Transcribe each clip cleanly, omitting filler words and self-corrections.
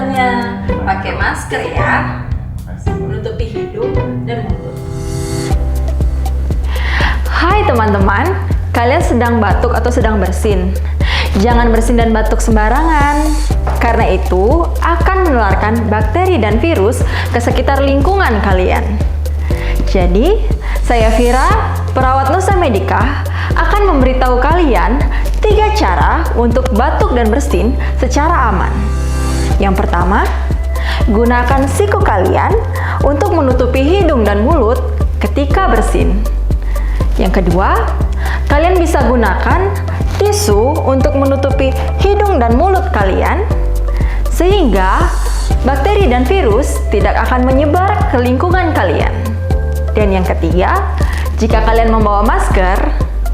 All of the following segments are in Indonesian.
semuanya. Pakai masker ya, menutupi hidung dan mulut. Hai teman-teman, kalian sedang batuk atau sedang bersin? Jangan bersin dan batuk sembarangan, karena itu akan menularkan bakteri dan virus ke sekitar lingkungan kalian. Jadi, saya Vira, perawat Nusa Medika, akan memberitahu kalian 3 cara untuk batuk dan bersin secara aman. Yang pertama, gunakan siku kalian untuk menutupi hidung dan mulut ketika bersin. Yang kedua, kalian bisa gunakan tisu untuk menutupi hidung dan mulut kalian, sehingga bakteri dan virus tidak akan menyebar ke lingkungan kalian. Dan yang ketiga, jika kalian membawa masker,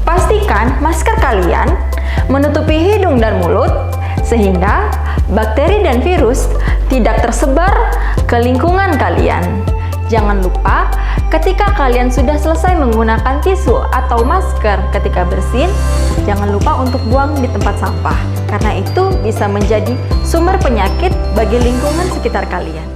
pastikan masker kalian menutupi hidung dan mulut, sehingga bakteri dan virus tidak tersebar ke lingkungan kalian. Jangan lupa, ketika kalian sudah selesai menggunakan tisu atau masker ketika bersin, jangan lupa untuk buang di tempat sampah, karena itu bisa menjadi sumber penyakit bagi lingkungan sekitar kalian.